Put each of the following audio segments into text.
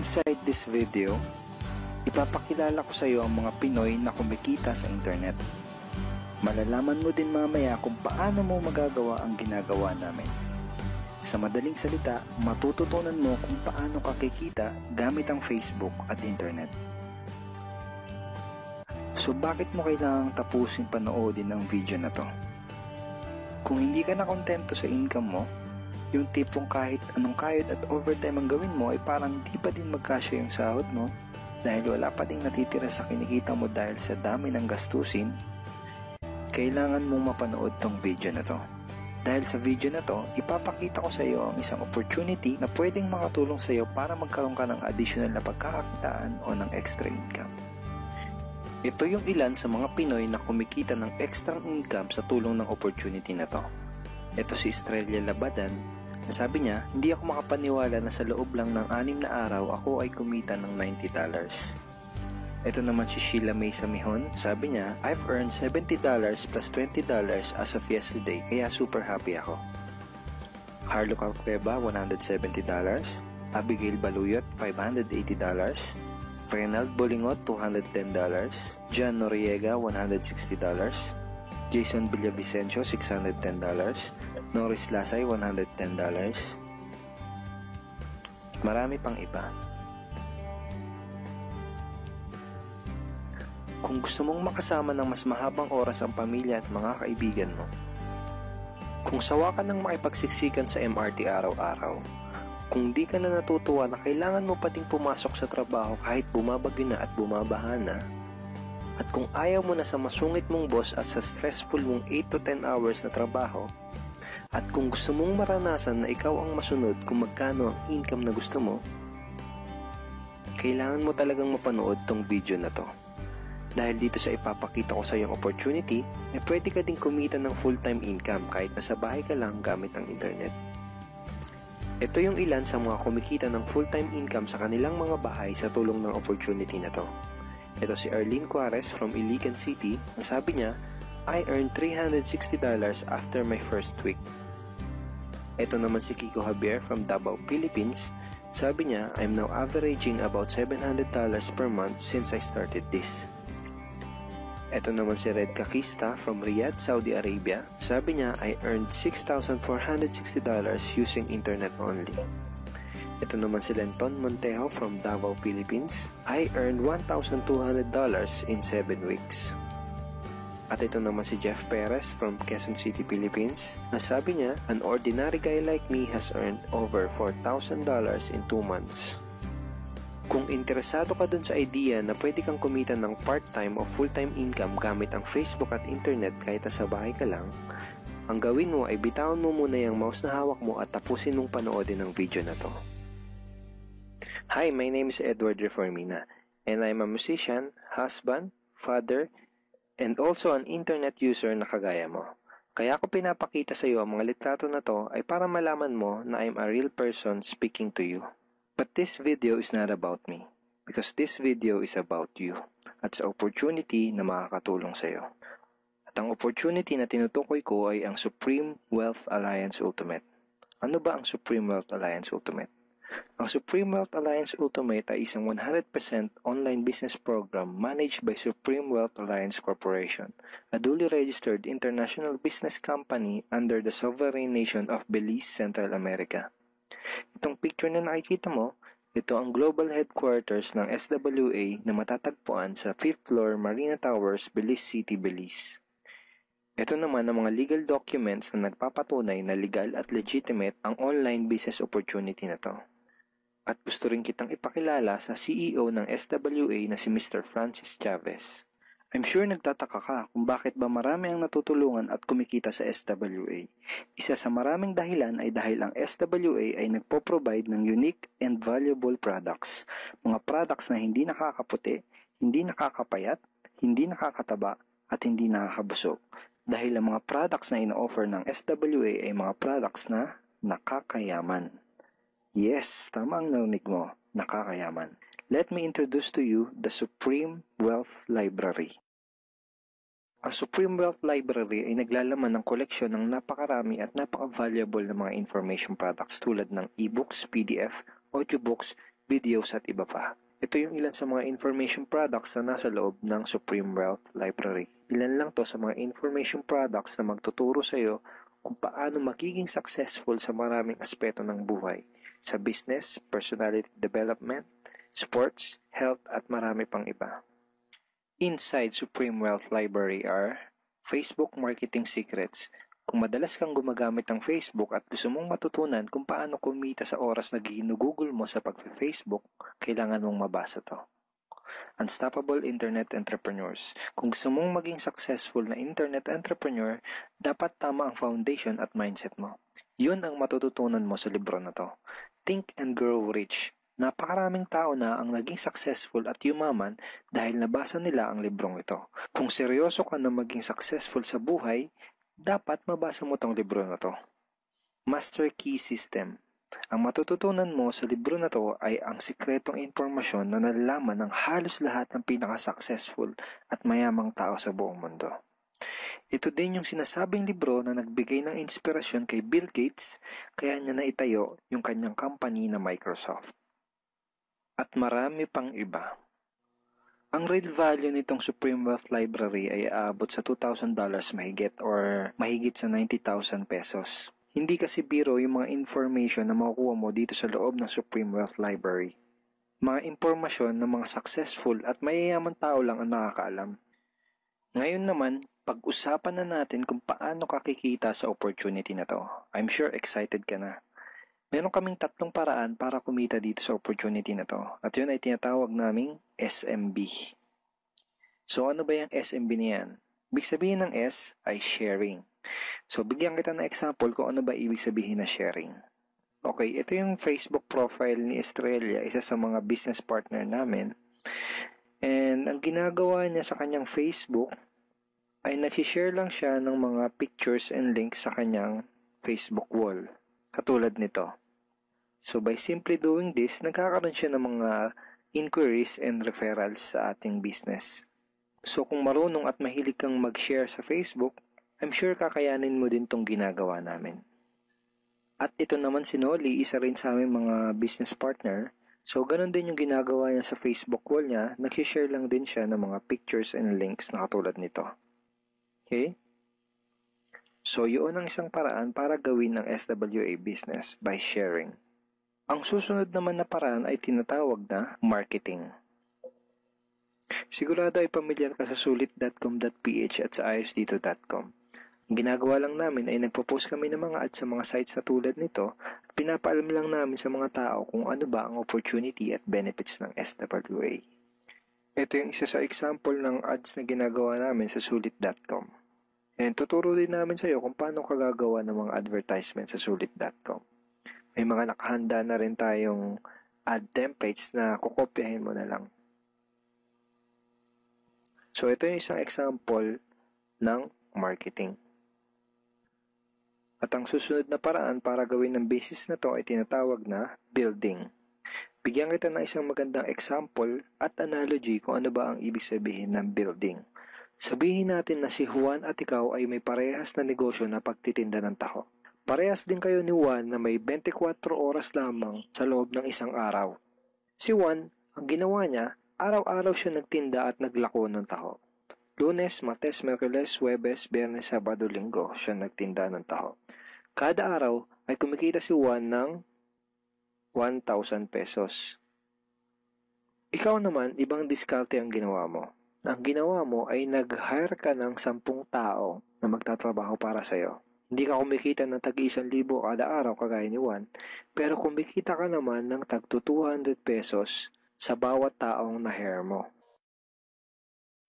Inside this video, ipapakilala ko sa iyo ang mga Pinoy na kumikita sa internet. Malalaman mo din mamaya kung paano mo magagawa ang ginagawa namin. Sa madaling salita, matututunan mo kung paano ka kikita gamit ang Facebook at internet. So bakit mo kailangang tapusin panoodin ang video na to? Kung hindi ka na kontento sa income mo, yung tipong kahit anong kayod at overtime ang gawin mo ay parang di pa din magkasya yung sahod mo dahil wala pa ding natitira sa kinikita mo dahil sa dami ng gastusin, kailangan mong mapanood tong video na to. Dahil sa video na to, ipapakita ko sa iyo ang isang opportunity na pwedeng makatulong sa iyo para magkaroon ka ng additional na pagkakakitaan o ng extra income. Ito yung ilan sa mga Pinoy na kumikita ng extra income sa tulong ng opportunity na to. Ito si Estrella Labadan. Sabi niya, hindi ako makapaniwala na sa loob lang ng 6 na araw ako ay kumita ng $90. Ito naman si Sheila May Samihon. Sabi niya, I've earned $70 plus $20 as of yesterday, kaya super happy ako. Harlo Calcreba, $170. Abigail Baluyot, $580. Reynald Bolingot, $210. John Noriega, $160. Jason Villavicencio, $610. Norris Lasay, $110. Marami pang iba. Kung gusto mong makasama ng mas mahabang oras ang pamilya at mga kaibigan mo, kung sawa ka ng makipagsiksikan sa MRT araw-araw, kung di ka na natutuwa na kailangan mo pating pumasok sa trabaho kahit bumabagyo na at bumabaha na, at kung ayaw mo na sa masungit mong boss at sa stressful mong 8 to 10 hours na trabaho, at kung gusto mong maranasan na ikaw ang masunod kung magkano ang income na gusto mo, kailangan mo talagang mapanood tong video na to. Dahil dito sa ipapakita ko sa iyong opportunity, ay pwede ka ding kumita ng full-time income kahit nasa bahay ka lang gamit ang internet. Ito yung ilan sa mga kumikita ng full-time income sa kanilang mga bahay sa tulong ng opportunity na to. Ito si Arlene Juarez from Iligan City. Ang sabi niya, I earned $360 after my first week. Ito naman si Kiko Javier from Davao, Philippines. Sabi niya, I'm now averaging about $700 per month since I started this. Ito naman si Red Kakista from Riyadh, Saudi Arabia. Sabi niya, I earned $6,460 using internet only. Ito naman si Lenton Montejo from Davao, Philippines. I earned $1,200 in 7 weeks. At ito naman si Jeff Perez from Quezon City, Philippines. Sabi niya, an ordinary guy like me has earned over $4,000 in 2 months. Kung interesado ka dun sa idea na pwede kang kumita ng part-time o full-time income gamit ang Facebook at internet kahit sa bahay ka lang, ang gawin mo ay bitawan mo muna yung mouse na hawak mo at tapusin mong panoodin ang video na to. Hi, my name is Edward Reformina and I'm a musician, husband, father, and also an internet user na kagaya mo. Kaya ako pinapakita sa iyo ang mga litrato na to ay para malaman mo na I'm a real person speaking to you. But this video is not about me because this video is about you at sa opportunity na makakatulong sa iyo. At ang opportunity na tinutukoy ko ay ang Supreme Wealth Alliance Ultimate. Ano ba ang Supreme Wealth Alliance Ultimate? Ang Supreme Wealth Alliance Ultimate ay isang 100% online business program managed by Supreme Wealth Alliance Corporation, a duly registered international business company under the sovereign nation of Belize, Central America. Itong picture na nakikita mo, ito ang global headquarters ng SWA na matatagpuan sa 5th floor Marina Towers, Belize City, Belize. Ito naman ang mga legal documents na nagpapatunay na legal at legitimate ang online business opportunity na to. At gusto rin kitang ipakilala sa CEO ng SWA na si Mr. Francis Chavez. I'm sure nagtataka ka kung bakit ba marami ang natutulungan at kumikita sa SWA. Isa sa maraming dahilan ay dahil ang SWA ay nagpo-provide ng unique and valuable products. Mga products na hindi nakakaputi, hindi nakakapayat, hindi nakakataba, at hindi nakakabusog. Dahil ang mga products na ino-offer ng SWA ay mga products na nakakayaman. Yes, tama ang narinig mo, nakakayaman. Let me introduce to you the Supreme Wealth Library. Ang Supreme Wealth Library ay naglalaman ng koleksyon ng napakarami at napaka-valuable na mga information products tulad ng e-books, PDF, audiobooks, videos at iba pa. Ito yung ilan sa mga information products na nasa loob ng Supreme Wealth Library. Ilan lang to sa mga information products na magtuturo sa iyo kung paano magiging successful sa maraming aspeto ng buhay. Sa business, personality development, sports, health at marami pang iba. Inside Supreme Wealth Library are Facebook Marketing Secrets. Kung madalas kang gumagamit ng Facebook at gusto mong matutunan kung paano kumita sa oras na ginugugol mo sa pag-Facebook, kailangan mong mabasa to. Unstoppable Internet Entrepreneurs. Kung gusto mong maging successful na internet entrepreneur, dapat tama ang foundation at mindset mo. Yun ang matututunan mo sa libro na to. Think and Grow Rich. Napakaraming tao na ang naging successful at yumaman dahil nabasa nila ang librong ito. Kung seryoso ka na maging successful sa buhay, dapat mabasa mo tong libro na to. Master Key System. Ang matututunan mo sa libro na to ay ang sikretong impormasyon na nalalaman ng halos lahat ng pinaka-successful at mayamang tao sa buong mundo. Ito din yung sinasabing libro na nagbigay ng inspirasyon kay Bill Gates kaya niya naitayo yung kanyang company na Microsoft. At marami pang iba. Ang real value nitong Supreme Wealth Library ay aabot sa $2,000 mahigit or mahigit sa 90,000 pesos. Hindi kasi biro yung mga information na makukuha mo dito sa loob ng Supreme Wealth Library. Mga impormasyon ng mga successful at mayayaman tao lang ang nakakaalam. Ngayon naman, pag-usapan na natin kung paano ka kikita sa opportunity na to. I'm sure excited ka na. Meron kaming 3 paraan para kumita dito sa opportunity na to. At yun ay tinatawag naming SMB. So ano ba yung SMB niyan? Ibig sabihin ng S ay sharing. So bigyan kita ng example kung ano ba ibig sabihin na sharing. Okay, ito yung Facebook profile ni Estrella, isa sa mga business partner namin. And ang ginagawa niya sa kanyang Facebook ay nag-share lang siya ng mga pictures and links sa kanyang Facebook wall. Katulad nito. So by simply doing this, nagkakaroon siya ng mga inquiries and referrals sa ating business. So kung marunong at mahilig kang mag-share sa Facebook, I'm sure kakayanin mo din tong ginagawa namin. At ito naman si Nolly, isa rin sa aming mga business partner. So ganun din yung ginagawa niya sa Facebook wall niya, nag-share lang din siya ng mga pictures and links na katulad nito. Okay? So yun ang isang paraan para gawin ng SWA business by sharing. Ang susunod naman na paraan ay tinatawag na marketing. Sigurado ay pamilyar ka sa sulit.com.ph at sa ayosdito.com. Ang ginagawa lang namin ay nagpo-post kami ng mga ads sa mga sites na tulad nito at pinapaalam lang namin sa mga tao kung ano ba ang opportunity at benefits ng SWA. Ito yung isa sa example ng ads na ginagawa namin sa sulit.com. And tuturo din namin sa iyo kung paano ka gagawa ng mga advertisement sa sulit.com. May mga nakahanda na rin tayong ad templates na kukopyahin mo na lang. So, ito yung isang example ng marketing. At ang susunod na paraan para gawin ng business na to ay tinatawag na building. Bigyan kita ng isang magandang example at analogy kung ano ba ang ibig sabihin ng building. Sabihin natin na si Juan at ikaw ay may parehas na negosyo na pagtitinda ng taho. Parehas din kayo ni Juan na may 24 oras lamang sa loob ng isang araw. Si Juan, ang ginawa niya, araw-araw siya nagtinda at naglako ng taho. Lunes, Martes, Miyerkules, Huwebes, Biyernes, Sabado, Linggo siya nagtinda ng taho. Kada araw ay kumikita si Juan ng 1,000 pesos. Ikaw naman, ibang diskarte ang ginawa mo. Ang ginawa mo ay nag-hire ka ng 10 tao na magtatrabaho para sa'yo. Hindi ka kumikita ng tag-1,000 kada araw kagaya ni Juan, pero kumikita ka naman ng tag 200 pesos sa bawat taong na-hire mo.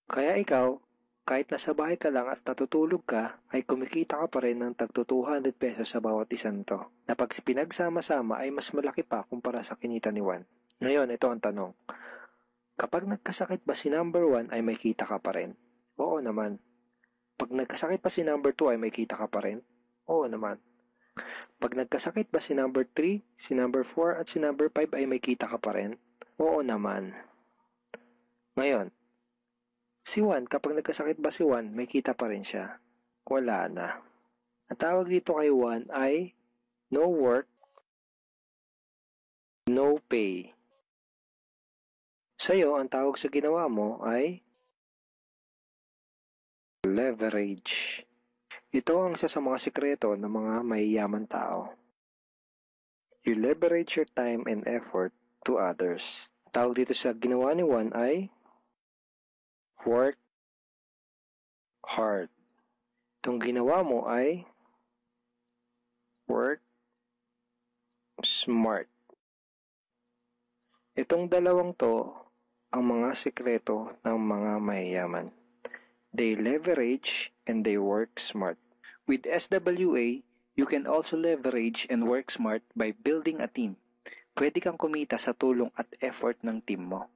Kaya ikaw, kahit nasa bahay ka lang at natutulog ka, ay kumikita ka pa rin ng tag 200 pesos sa bawat isang to, na pag pinagsama-sama ay mas malaki pa kumpara sa kinita ni Juan. Ngayon, ito ang tanong. Kapag nagkasakit ba si number 1 ay may kita ka pa rin? Oo naman. Pag nagkasakit pa si number 2 ay may kita ka pa rin? Oo naman. Pag nagkasakit ba si number 3, si number 4 at si number 5 ay may kita ka pa rin? Oo naman. Ngayon, si Juan, kapag nagkasakit ba si Juan, may kita pa rin siya? Wala na. Ang tawag dito kay Juan ay no work, no pay. Sa'yo, ang tawag sa ginawa mo ay leverage. Ito ang isa sa mga sikreto ng mga mayayaman tao. You leverage your time and effort to others. Tawag dito sa ginawa ni Juan ay work hard. Itong ginawa mo ay work smart. Itong dalawang to ang mga sikreto ng mga mayayaman. They leverage and they work smart. With SWA, you can also leverage and work smart by building a team. Pwede kang kumita sa tulong at effort ng team mo.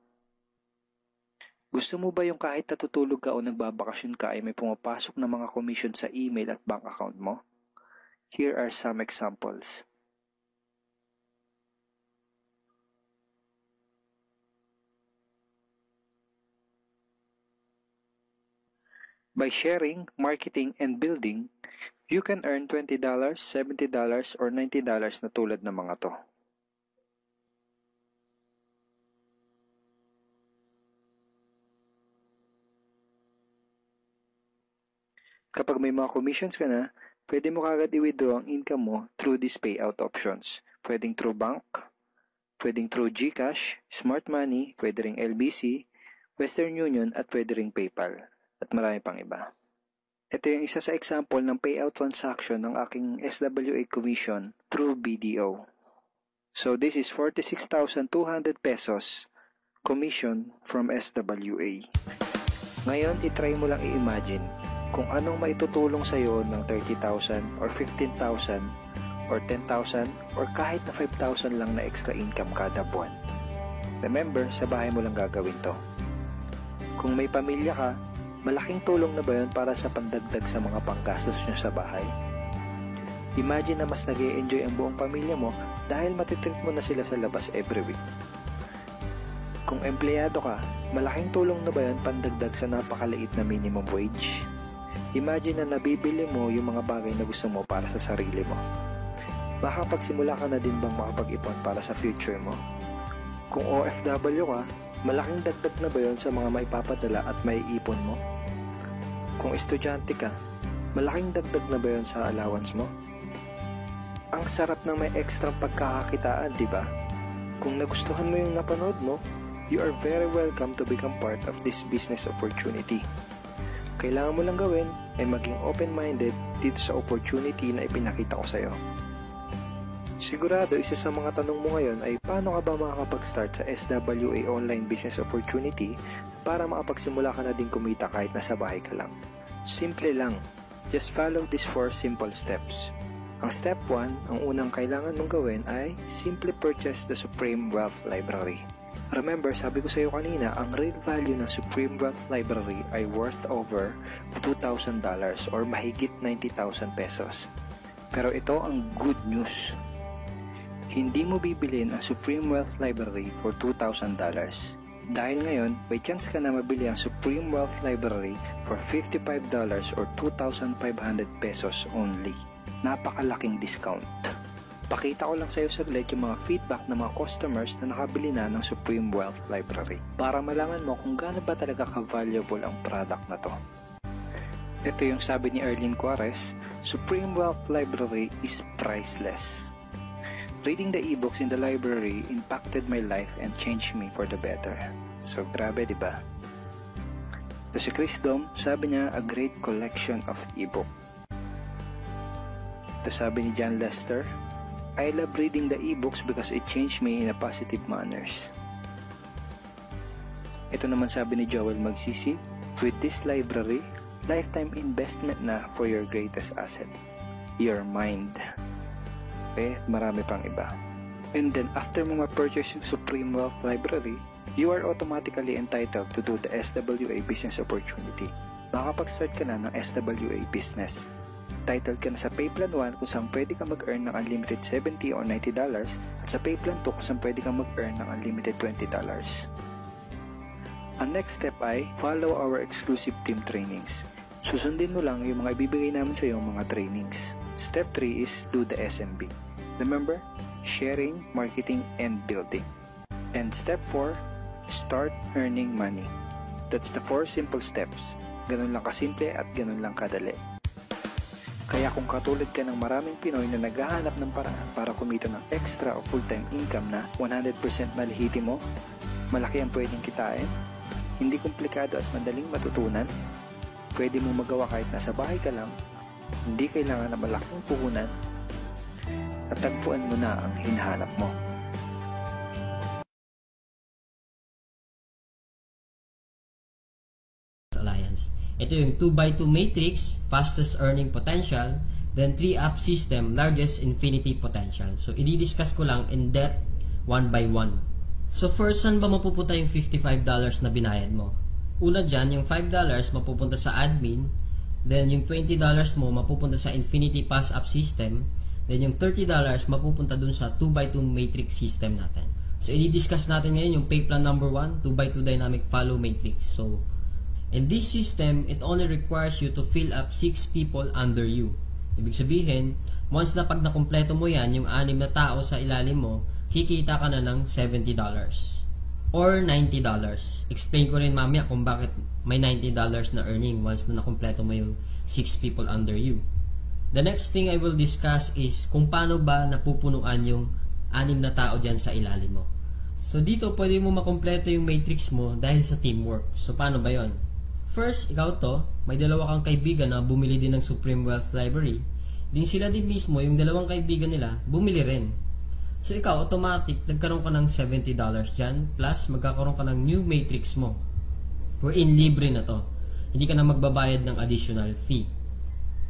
Gusto mo ba yung kahit natutulog ka o nagbabakasyon ka ay may pumapasok na mga commission sa email at bank account mo? Here are some examples. By sharing, marketing, and building, you can earn $20, $70, or $90 na tulad ng mga to. Kapag may mga commissions ka na, pwede mo kagad i-withdraw ang income mo through these payout options. Pwedeng through bank, pwedeng through GCash, Smart Money, pwede ring LBC, Western Union, at pwede ring PayPal. At marami pang iba. Ito yung isa sa example ng payout transaction ng aking SWA commission through BDO. So this is 46,200 pesos commission from SWA. Ngayon, itry mo lang i-imagine kung anong maitutulong sa'yo ng 30,000 or 15,000 or 10,000 or kahit na 5,000 lang na extra income kada buwan. Remember, sa bahay mo lang gagawin to. Kung may pamilya ka, malaking tulong na ba yun para sa pandagdag sa mga panggastos nyo sa bahay? Imagine na mas nag-e-enjoy ang buong pamilya mo dahil matitreat mo na sila sa labas every week. Kung empleyado ka, malaking tulong na ba yun pandagdag sa napakaliit na minimum wage? Imagine na nabibili mo yung mga bagay na gusto mo para sa sarili mo. Makapagsimula ka na din bang makapag-ipon para sa future mo? Kung OFW ka, malaking dagdag na ba yun sa mga maipapadala at maiipon mo? Kung estudyante ka, malaking dagdag na ba yun sa allowance mo? Ang sarap ng may extra pagkakakitaan, di ba? Kung nagustuhan mo yung napanood mo, you are very welcome to become part of this business opportunity. Kailangan mo lang gawin ay maging open-minded dito sa opportunity na ipinakita ko sa'yo. Sigurado, isa sa mga tanong mo ngayon ay paano ka ba makakapag-start sa SWA online business opportunity para makapagsimula ka na din kumita kahit nasa bahay ka lang. Simple lang. Just follow these 4 simple steps. Ang step 1, ang unang kailangan mong gawin ay simply purchase the Supreme Wealth Library. Remember, sabi ko sa iyo kanina, ang real value ng Supreme Wealth Library ay worth over $2,000 or mahigit 90,000 pesos. Pero ito ang good news. Hindi mo bibilin ang Supreme Wealth Library for $2,000. Dahil ngayon, may chance ka na mabili ang Supreme Wealth Library for $55 or 2,500 pesos only. Napakalaking discount. Pakita ko lang sa iyo saglit yung mga feedback ng mga customers na nakabili na ng Supreme Wealth Library para malaman mo kung gaano ba talaga ka-valuable ang product na to. Ito yung sabi ni Erlyn Juarez, Supreme Wealth Library is priceless. Reading the ebooks in the library impacted my life and changed me for the better. So, grabe, di ba? To si Chris Dom, sabi niya, a great collection of ebook. To sabi ni John Lester, I love reading the ebooks because it changed me in a positive manners. Ito naman sabi ni Joel Magsisi, with this library, lifetime investment na for your greatest asset, your mind. Marami pang iba. And then, after mo ma-purchase yung Supreme Wealth Library, you are automatically entitled to do the SWA business opportunity. Makapag-start ka na ng SWA business. Titled ka na sa Payplan 1 kung saan pwede ka mag-earn ng unlimited $70 or $90 at sa Payplan 2 kung saan pwede ka mag-earn ng unlimited $20. Ang next step ay follow our exclusive team trainings. Susundin mo lang yung mga ibibigay namin sa iyo mga trainings. Step 3 is do the SMB. Remember, sharing, marketing, and building. And step 4, Start earning money. That's the 4 simple steps. Ganun lang kasimple at ganun lang kadali. Kaya kung katulad ka ng maraming Pinoy na naghahanap ng paraan para kumita ng extra o full-time income na 100% malihiti mo, malaki ang pwedeng kitain, hindi komplikado at madaling matutunan, pwede mo magawa kahit nasa bahay ka lang, hindi kailangan na malaking puhunan, at tagpuan mo na ang hinahanap mo. Alliance. Ito yung 2x2 matrix, fastest earning potential, then 3-up system, largest infinity potential. So, i-discuss ko lang in depth, one by one. So, first, saan ba mapupunta yung $55 na binayad mo? Una dyan, yung $5 mapupunta sa admin, then yung $20 mo mapupunta sa infinity pass-up system, then yung $30 mapupunta dun sa 2x2 matrix system natin. So, i-discuss natin ngayon yung pay plan number 1, 2x2 dynamic follow matrix. So, in this system, it only requires you to fill up 6 people under you. Ibig sabihin, once na pag nakumpleto mo yan, yung 6 na tao sa ilalim mo, kikita ka na ng $70 or $90. Explain ko rin mamaya kung bakit may $90 na earning once na nakumpleto mo yung 6 people under you. The next thing I will discuss is kung paano ba napupunuan yung 6 na tao dyan sa ilalim mo. So dito, pwede mo makumpleto yung matrix mo dahil sa teamwork. So paano ba yon? First, ikaw to, may dalawa kang kaibigan na bumili din ng Supreme Wealth Library. Din sila din mismo, yung dalawang kaibigan nila, bumili rin. So ikaw, automatic, nagkaroon ka ng $70 dyan, plus magkakaroon ka ng new matrix mo. Wherein libre na to. Hindi ka na magbabayad ng additional fee.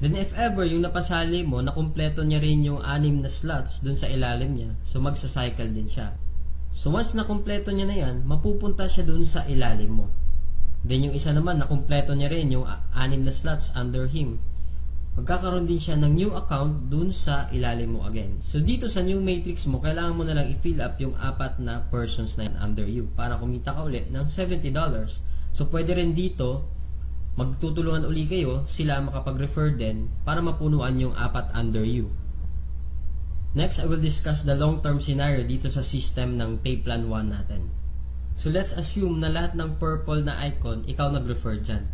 Then if ever, yung napasali mo, nakumpleto niya rin yung 6 na slots dun sa ilalim niya, so magsa-cycle din siya. So once nakumpleto niya na yan, mapupunta siya dun sa ilalim mo. Then yung isa naman, nakumpleto niya rin yung 6 na slots under him. Magkakaroon din siya ng new account dun sa ilalim mo again. So dito sa new matrix mo, kailangan mo na lang i-fill up yung 4 na persons na under you para kumita ka uli ng $70. So pwede rin dito, magtutulungan uli kayo, sila makapag-refer din para mapunuan yung 4 under you. Next, I will discuss the long-term scenario dito sa system ng pay plan 1 natin. So let's assume na lahat ng purple na icon, ikaw nag-refer dyan.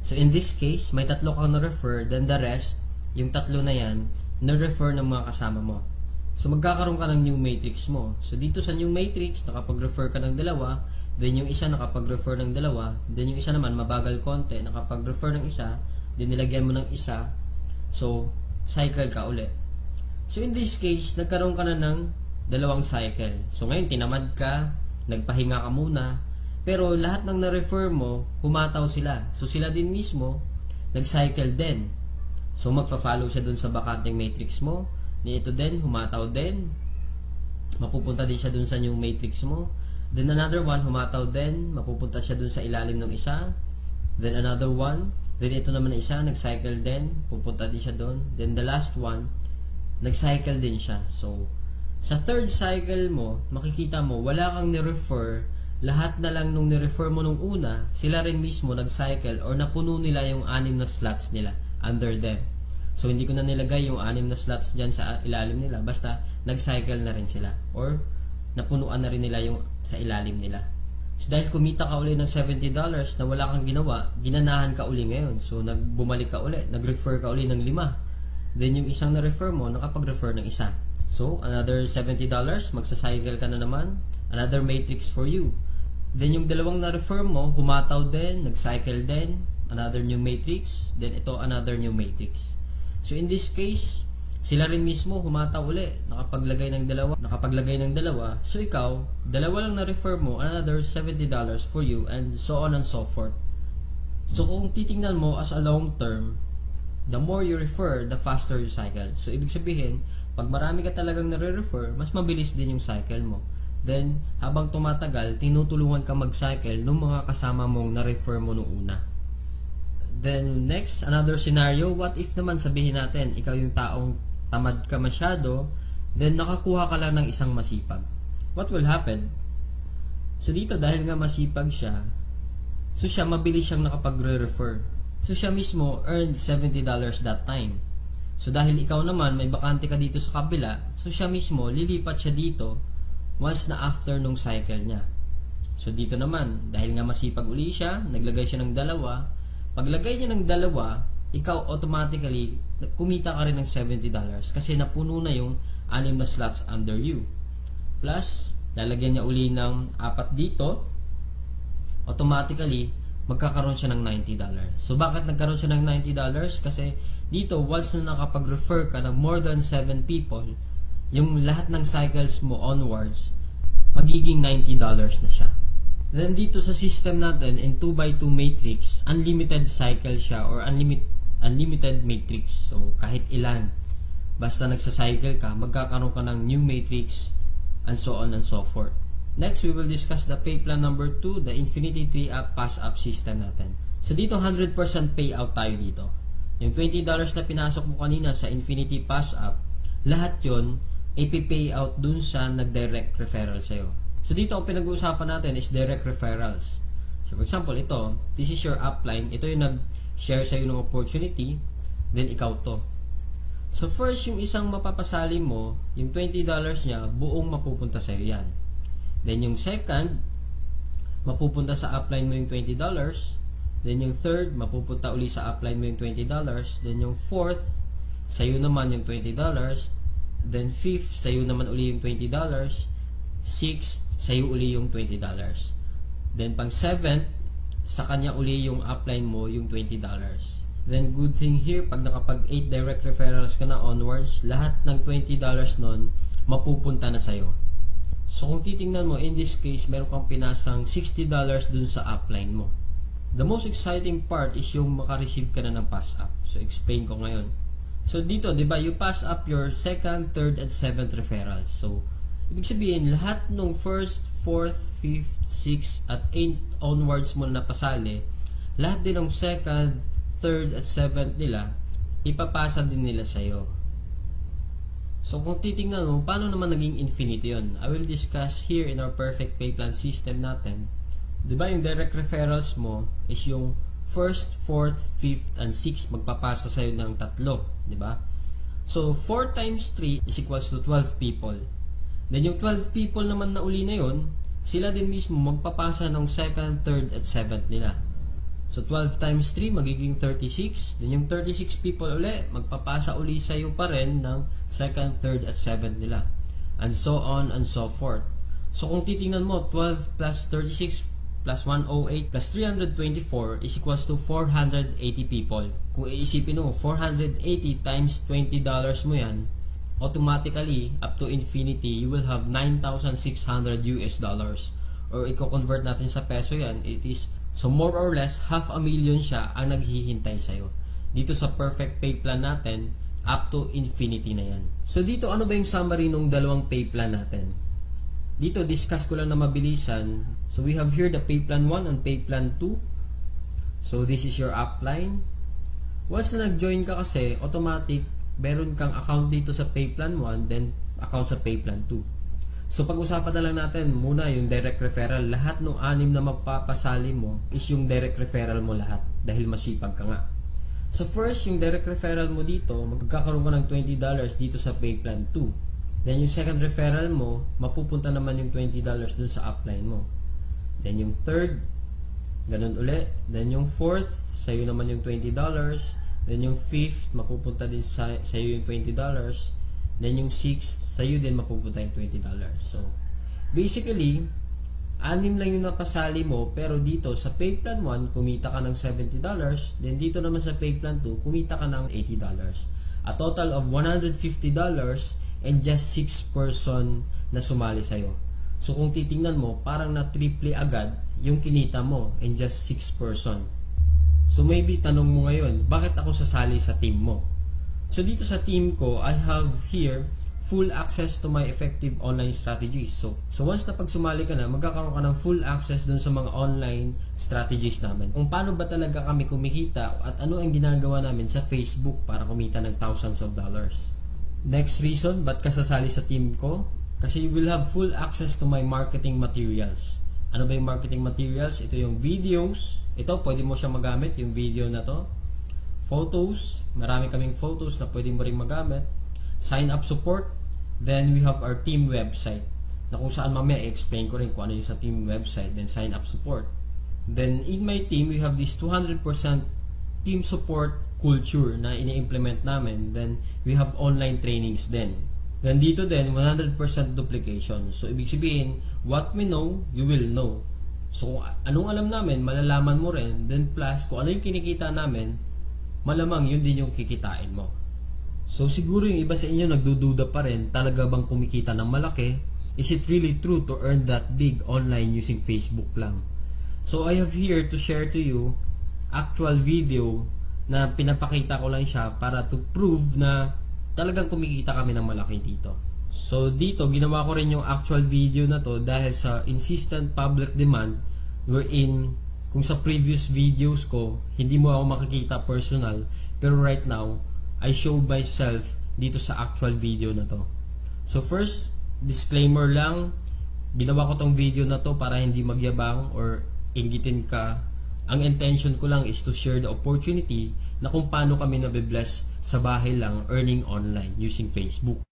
So in this case, may 3 kang na-refer, then the rest, yung 3 na yan, na-refer ng mga kasama mo. So magkakaroon ka ng new matrix mo. So dito sa new matrix, nakapag-refer ka ng 2, then yung isa nakapag-refer ng 2, then yung isa naman mabagal konti, nakapag-refer ng isa, then nilagyan mo ng isa, so cycle ka uli. So in this case, nagkaroon ka na ng 2 cycle. So ngayon, tinamad ka, nagpahinga ka muna, pero lahat ng na-refer mo, humataw sila. So sila din mismo, nag-cycle din. So magpa-follow siya dun sa bakanting matrix mo, ito din, humataw din, mapupunta din siya dun sa new matrix mo, then another one, humataw din, mapupunta siya dun sa ilalim ng isa, then another one, then ito naman na isa, nag-cycle din, pupunta din siya dun, then the last one, nag-cycle din siya. So sa third cycle mo, makikita mo, wala kang ni-refer, lahat na lang nung ni-refer mo nung una, sila rin mismo nag-cycle or napuno nila yung 6 na slots nila under them. So, hindi ko na nilagay yung 6 na slots dyan sa ilalim nila, basta nag-cycle na rin sila or napunuan na rin nila yung sa ilalim nila. So, dahil kumita ka uli ng $70 na wala kang ginawa, ginanahan ka uli ngayon. So, bumalik ka uli, nag-refer ka uli ng 5. Then, yung isang na-refer mo, nakapag-refer ng isa. So, another $70, magsa-cycle ka na naman. Another matrix for you. Then, yung 2 na-refer mo, humataw din, nag-cycle din. Another new matrix. Then, ito, another new matrix. So, in this case, sila rin mismo humataw uli. Nakapaglagay ng 2. So, ikaw, 2 lang na-refer mo, another $70 for you, and so on and so forth. So, kung titingnan mo as a long term, the more you refer, the faster you cycle. So, ibig sabihin, pag marami ka talagang nare-refer, mas mabilis din yung cycle mo. Then, habang tumatagal, tinutulungan ka mag-cycle ng mga kasama mong na-refer mo nung una. Then, next, another scenario, what if naman sabihin natin, ikaw yung taong tamad ka masyado, then nakakuha ka lang ng isang masipag. What will happen? So, dito, dahil nga masipag siya, so siya, mabilis siyang nakapag-refer. So, siya mismo earned $70 that time. So, dahil ikaw naman, may bakante ka dito sa kabila, so siya mismo, lilipat siya dito once na after nung cycle niya. So dito naman, dahil nga masipag uli siya, naglagay siya ng dalawa. Paglagay niya ng dalawa, ikaw automatically kumita ka rin ng $70 kasi napuno na yung 6 na slots under you. Plus, lalagyan niya uli ng 4 dito, automatically magkakaroon siya ng $90. So bakit nagkaroon siya ng $90? Kasi dito, once na nakapag-refer ka ng more than 7 people, yung lahat ng cycles mo onwards, magiging $90 na siya. Then dito sa system natin, in 2x2 matrix, unlimited cycle siya or unlimited matrix. So kahit ilan, basta nagsa-cycle ka, magkakaroon ka ng new matrix, and so on and so forth. Next, we will discuss the pay plan number 2, the Infinity 3-up pass-up system natin. So dito, 100% payout tayo dito. Yung $20 na pinasok mo kanina sa Infinity pass-up, lahat yon ipi-pay out dun sa nag-direct referral sa'yo. So dito, ang pinag-uusapan natin is direct referrals. So for example, ito, this is your upline. Ito yung nag-share sa'yo ng opportunity, then ikaw to. So first, yung isang mapapasali mo, yung $20 niya, buong mapupunta sa'yo yan. Then yung second, mapupunta sa upline mo yung $20. Then yung third, mapupunta uli sa upline mo yung $20. Then yung fourth, sa'yo naman yung $20. Then fifth, sa'yo naman uli yung $20. Sixth, sa'yo uli yung $20. Then pang seventh, sa kanya uli yung upline mo yung $20. Then good thing here, pag nakapag 8 direct referrals ka na onwards, lahat ng $20 nun, mapupunta na sa'yo. So kung titingnan mo, in this case, meron kang pinasang $60 dun sa upline mo. The most exciting part is yung makareceive ka na ng pass up. So explain ko ngayon. So dito, di ba, you pass up your second, third, and seventh referrals. So ibig sabihin, lahat ng first, fourth, fifth, sixth, at 8 onwards mo na pasali, lahat din ng second, third, at seventh nila, ipapasa din nila sa'yo. So kung titingnan mo, paano naman naging infinity yun? I will discuss here in our perfect pay plan system natin. Diba yung direct referrals mo is yung first, fourth, fifth, and sixth magpapasa sa'yo ng 3. Diba? So 4 times 3 is equals to 12 people. Then yung 12 people naman na uli na yun, sila din mismo magpapasa ng second, third, at seventh nila. So 12 times 3 magiging 36. Then yung 36 people uli, magpapasa uli sa'yo pa rin ng second, third, at seventh nila. And so on and so forth. So kung titingnan mo, 12 plus 36 plus 108 plus 324 is equals to 480 people. Kung iisipin mo, 480 times $20 mo yan, automatically, up to infinity, you will have $9,600 US. Or i-convert natin sa peso yan, it is, so more or less, 500,000 siya ang naghihintay sa'yo. Dito sa perfect pay plan natin, up to infinity na yan. So dito, ano ba yung summary ng dalawang pay plan natin? Dito, discuss ko lang na mabilisan. So we have here the pay plan 1 and pay plan 2. So this is your upline. Once na nag-join ka kasi, automatic, meron kang account dito sa pay plan 1, then account sa pay plan 2. So pag-usapan na lang natin muna yung direct referral. Lahat ng 6 na mapapasali mo is yung direct referral mo lahat dahil masipag ka nga. So first, yung direct referral mo dito, magkakaroon ka ng $20 dito sa pay plan 2. Then yung second referral mo, mapupunta naman yung $20 dun sa upline mo. Then yung third, ganun uli. Then yung fourth, sa'yo naman yung $20. Then yung fifth, mapupunta din sa'yo yung $20. Then yung 6th, sa'yo din mapupunta yung $20. So, basically, 6 lang yung napasali mo, pero dito sa pay plan 1, kumita ka ng $70. Then dito naman sa pay plan 2, kumita ka ng $80. A total of $150 and just 6 person na sumali sa'yo. So, kung titingnan mo, parang na-triple agad yung kinita mo in just 6 person. So, maybe tanong mo ngayon, bakit ako sasali sa team mo? So dito sa team ko, I have here full access to my effective online strategies. So once na pag sumali ka na, magkakaroon ka ng full access dun sa mga online strategies namin. Kung paano ba talaga kami kumikita at ano ang ginagawa namin sa Facebook para kumita ng thousands of dollars. Next reason, ba't ka sasali sa team ko? Kasi you will have full access to my marketing materials. Ano ba yung marketing materials? Ito yung videos. Ito, pwede mo siya magamit, yung video na to. Photos, marami kaming photos na pwede mo rin magamit. Sign up support, then we have our team website. na kung saan mamaya i-explain ko rin kung ano yung sa team website, then sign up support. Then in my team, we have this 200% team support culture na ini-implement namin. Then we have online trainings din. Then dito din, 100% duplication. So ibig sabihin, what we know, you will know. So kung anong alam namin, malalaman mo rin. Then plus, kung ano yung kinikita namin, malamang yun din yung kikitain mo. So siguro yung iba sa inyo nagdududa pa rin, talaga bang kumikita ng malaki? Is it really true to earn that big online using Facebook lang? So I have here to share to you actual video na pinapakita ko lang siya para to prove na talagang kumikita kami ng malaki dito. So dito, ginawa ko rin yung actual video na to dahil sa insistent public demand wherein kung sa previous videos ko, hindi mo ako makikita personal, pero right now, I show myself dito sa actual video na to. So first, disclaimer lang, ginawa ko tong video na to para hindi magyabang or inggitin ka. Ang intention ko lang is to share the opportunity na kung paano kami nabibless sa bahay lang earning online using Facebook.